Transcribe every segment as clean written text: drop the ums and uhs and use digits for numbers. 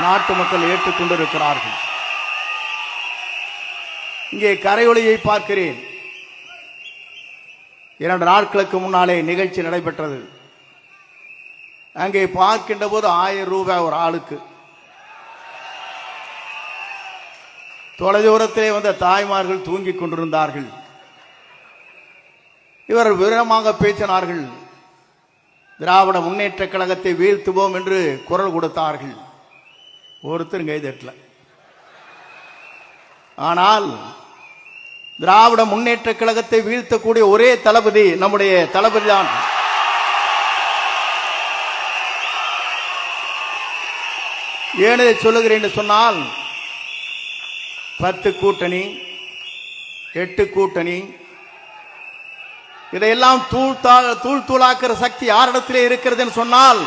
நாட்டு மக்கள் ஏற்றுக்கொண்டிருக்கிறார்கள். இங்கே கரையொலியை பார்க்கிறேன். 2 நாட்களுக்கு முன்னாலே நிகழ்ச்சி நடைபெற்றது. அங்கே பார்க்கின்ற போது 1000 ரூபாய் ஒரு ஆளுக்கு. தொலைதூரத்திலே வந்த தாய்மார்கள் தூங்கிக் கொண்டிருந்தார்கள். இவர்கள் விவரமாக பேசினார்கள். திராவிட முன்னேற்ற கழகத்தை வீழ்த்துவோம் என்று குரல் கொடுத்தார்கள். ஒருத்தரும் கைதட்டல. ஆனால் திராவிட முன்னேற்ற கழகத்தை வீழ்த்தக்கூடிய ஒரே தளபதி நம்முடைய தளபதி தான். ஏன் இதை சொல்லுகிறேன் என்று சொன்னால் 10 கூட்டணி 8 கூட்டணி இதையெல்லாம் தூள் தூளாக்குற சக்தி யாரிடத்திலே இருக்கிறது என்று சொன்னால்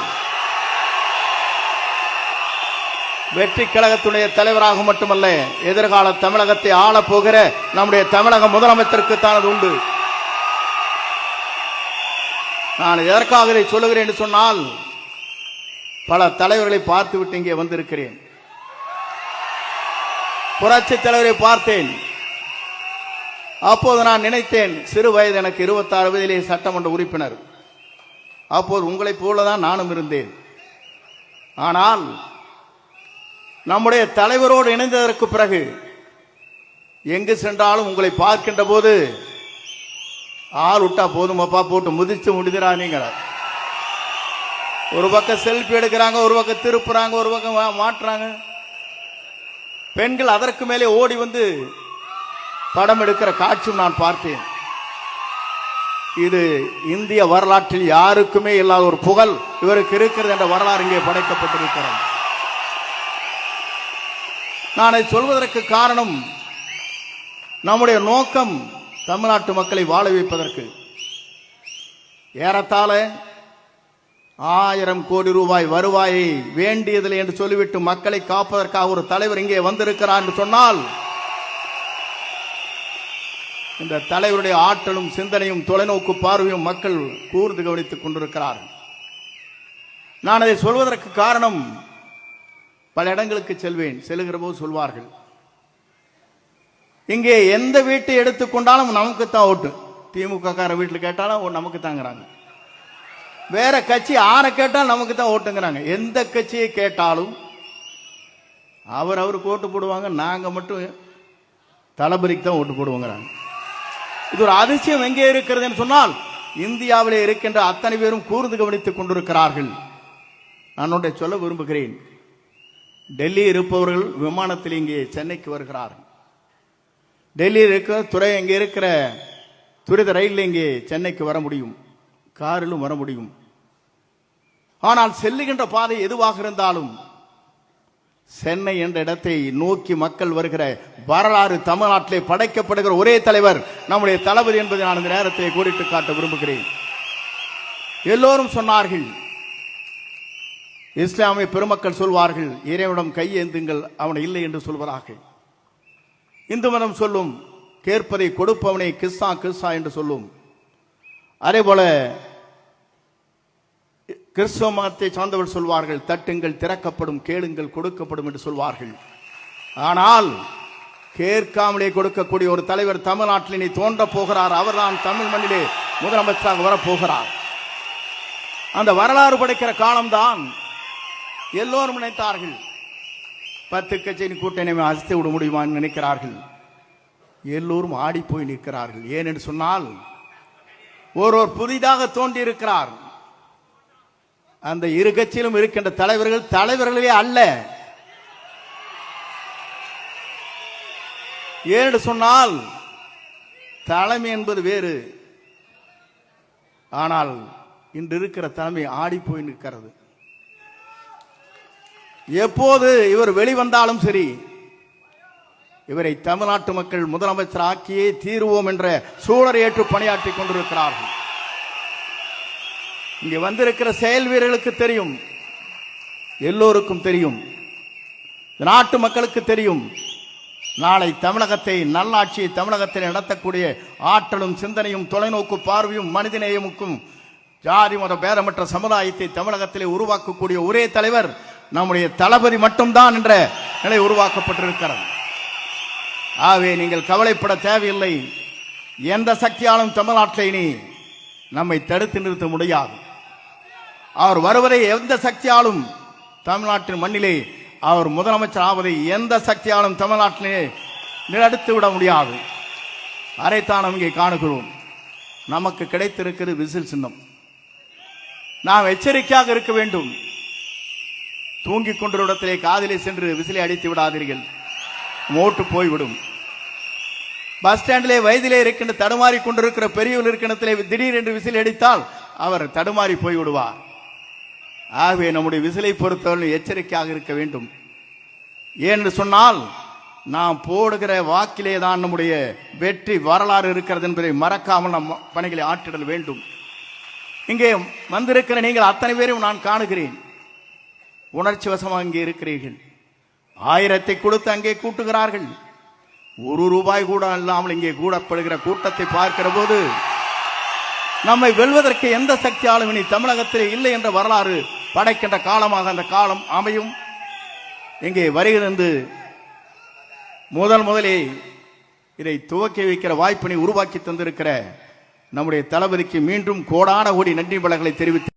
வெற்றி கழகத்துடைய தலைவராக மட்டுமல்ல, எதிர்கால தமிழகத்தை ஆளப் போகிற நம்முடைய தமிழக முதலமைச்சருக்கு தான் அது உண்டு. நான் எதற்காக இதை சொல்லுகிறேன் என்று சொன்னால், பல தலைவர்களை பார்த்துவிட்டு இங்கே வந்திருக்கிறேன். புரட்சி தலைவரை பார்த்தேன். அப்போது நான் நினைத்தேன், சிறு வயது எனக்கு 26 வயதிலே சட்டமன்ற உறுப்பினர். அப்போது உங்களைப் போலதான் நானும் இருந்தேன். ஆனால் நம்முடைய தலைவரோடு இணைந்ததற்கு பிறகு எங்கு சென்றாலும் உங்களை பார்க்கின்ற போது ஆள் விட்டா போதுமப்பா, போட்டு முதிச்சு முடிஞ்சிடாதீங்க. ஒரு பக்கம் செல்ஃபி எடுக்கிறாங்க, ஒரு பக்கம் திருப்புறாங்க, ஒரு பக்கம் மாட்டுறாங்க. பெண்கள் அதற்கு மேலே ஓடி வந்து படம் எடுக்கிற காட்சியும் நான் பார்த்தேன். இது இந்திய வரலாற்றில் யாருக்குமே இல்லாத ஒரு புகழ் இவருக்கு இருக்கிறது என்ற வரலாறு இங்கே படைக்கப்பட்டிருக்கிறது. நான் அதை சொல்வதற்கு காரணம், நம்முடைய நோக்கம் தமிழ்நாட்டு மக்களை வாழ வைப்பதற்கு. ஏறத்தாழ 1000 கோடி ரூபாய் வருவாயை வேண்டியதில்லை என்று சொல்லிவிட்டு மக்களை காப்பதற்காக ஒரு தலைவர் இங்கே வந்திருக்கிறார் என்று சொன்னால், இந்த தலைவருடைய ஆற்றலும் சிந்தனையும் தொலைநோக்கு பார்வையும் மக்கள் கூர்ந்து கவனித்துக் கொண்டிருக்கிறார்கள். நான் அதை சொல்வதற்கு காரணம், பல இடங்களுக்கு செல்வேன். செல்லுகிற போது சொல்வார்கள், இங்கே எந்த வீட்டை எடுத்துக்கொண்டாலும் நமக்கு தான் ஓட்டு. திமுக கார வீட்டில் கேட்டாலும் நமக்கு தாங்கிறாங்க. வேற கட்சி யாரை கேட்டாலும் நமக்கு தான் ஓட்டுங்கிறாங்க. எந்த கட்சியை கேட்டாலும் அவருக்கு ஓட்டு போடுவாங்க, நாங்க மட்டும் தளபதிக்கு தான் ஓட்டு போடுவோங்கிறாங்க. இது ஒரு அதிசயம் எங்கே இருக்கிறது என்று சொன்னால், இந்தியாவிலே இருக்கின்ற அத்தனை பேரும் கூர்ந்து கவனித்துக் கொண்டிருக்கிறார்கள். நான் ஒன்றை சொல்ல விரும்புகிறேன். டெல்லி இருப்பவர்கள் விமானத்தில் இங்கே சென்னைக்கு வருகிறார்கள். டெல்லியில் இருக்கிற இங்கே இருக்கிற துரித ரயிலில் இங்கே சென்னைக்கு வர முடியும், காரிலும் வர முடியும். ஆனால் செல்லுகின்ற பாதை எதுவாக இருந்தாலும் சென்னை என்ற இடத்தை நோக்கி மக்கள் வருகிற வரலாறு தமிழ்நாட்டிலே படைக்கப்படுகிற ஒரே தலைவர் நம்முடைய தளபதி என்பதை நான் இந்த நேரத்தை கோடிட்டு காட்ட விரும்புகிறேன். எல்லோரும் சொன்னார்கள், இஸ்லாமிய பெருமக்கள் சொல்வார்கள், இறைவனிடம் கையேந்துங்கள், அவனை இல்லை என்று சொல்வதாக. இந்து மதம் சொல்லும், கேட்பதை கொடுப்பவனை கிஸ்ஸா கிஸ்ஸா என்று சொல்லும். அதே போல கிறிஸ்தவ மதத்தை சார்ந்தவர்கள் சொல்வார்கள், தட்டுங்கள் திறக்கப்படும், கேளுங்கள் கொடுக்கப்படும் என்று சொல்வார்கள். ஆனால் கேட்காமலே கொடுக்கக்கூடிய ஒரு தலைவர் தமிழ்நாட்டில் இனி தோன்ற போகிறார். அவர்தான் தமிழ் மண்ணிலே முதலமைச்சராக வரப்போகிறார். அந்த வரலாறு படைக்கிற காலம்தான். எல்லோரும் நினைத்தார்கள் 10 கட்சியின் கூட்டணி அசைத்து விட முடியுமா நினைக்கிறார்கள். எல்லோரும் ஆடி போய் நிற்கிறார்கள். ஏன் என்று சொன்னால், ஒருவர் புதிதாக தோன்றி இருக்கிறார். அந்த இரு கட்சியிலும் இருக்கின்ற தலைவர்களே அல்ல. ஏன்னு சொன்னால், தலைமை என்பது வேறு. ஆனால் இன்று இருக்கிற தலைமை ஆடி போய் நிற்கிறது. எப்போது இவர் வெளிவந்தாலும் சரி, இவரை தமிழ்நாட்டு மக்கள் முதலமைச்சர் ஆக்கியே தீர்வோம் என்ற சூழலை ஏற்று பணியாற்றி கொண்டிருக்கிறார்கள். இங்கே வந்திருக்கிற செயல் வீரர்களுக்கு தெரியும், எல்லோருக்கும் தெரியும், நாட்டு மக்களுக்கு தெரியும். நாளை தமிழகத்தை, நல்லாட்சியை தமிழகத்தில் நடத்தக்கூடிய ஆற்றலும் சிந்தனையும் தொலைநோக்கு பார்வையும் மனிதநேயமுக்கும் ஜாதி மத பேதமற்ற சமுதாயத்தை தமிழகத்திலே உருவாக்கக்கூடிய ஒரே தலைவர் நம்முடைய தளபதி மட்டும்தான் என்ற நிலை உருவாக்கப்பட்டிருக்கிறது. ஆகவே நீங்கள் கவலைப்பட தேவையில்லை. எந்த சக்தியாலும் தமிழ்நாட்டில் இனி நம்மை தடுத்து நிறுத்த முடியாது. அவர் வருவதை எந்த சக்தியாலும் தமிழ்நாட்டின் மண்ணிலே அவர் முதலமைச்சர் ஆவதை எந்த சக்தியாலும் தமிழ்நாட்டிலே நிறுத்தி விட முடியாது. அதைத்தான் இங்கே காணுகிறோம். நமக்கு கிடைத்திருக்கிறது விசில் சின்னம். நாம் எச்சரிக்கையாக இருக்க வேண்டும். தூங்கிக் கொண்ட இடத்திலே காதிலே சென்று விசிலை அடித்து விடாதீர்கள், மோட்டு போய்விடும். பஸ் ஸ்டாண்டிலே வயதிலே இருக்கின்ற தடுமாறி கொண்டிருக்கிற பெரியவர் இருக்கின்றத்திலே திடீர் என்று விசில் அடித்தால் அவர் தடுமாறி போய்விடுவார். ஆகவே நம்முடைய விசிலை பொறுத்தவரை எச்சரிக்கையாக இருக்க வேண்டும். ஏனென்று சொன்னால் நாம் போடுகிற வாக்கிலே தான் நம்முடைய வெற்றி வரலாறு இருக்கிறது என்பதை மறக்காமல் நம் பணிகளை ஆற்றிடல் வேண்டும். இங்கே வந்திருக்கிற நீங்கள் அத்தனை பேரையும் நான் காணுகிறேன். உணர்ச்சி வசமாக இங்கே இருக்கிறீர்கள். 1000 கொடுத்து அங்கே கூட்டுகிறார்கள். 1 ரூபாய் கூட இல்லாமல் இங்கே கூடப்படுகிற கூட்டத்தை பார்க்கிற போது நம்மை வெல்வதற்கு எந்த சக்தியாலும் இனி தமிழகத்திலே இல்லை என்ற வரலாறு படைக்கின்ற காலமாக அந்த காலம் அமையும். இங்கே வருகிறது முதலே இதை துவக்கி வைக்கிற வாய்ப்பினை உருவாக்கி தந்திருக்கிற நம்முடைய தளபதிக்கு மீண்டும் கோடான கோடி நன்றி வளங்களை தெரிவித்து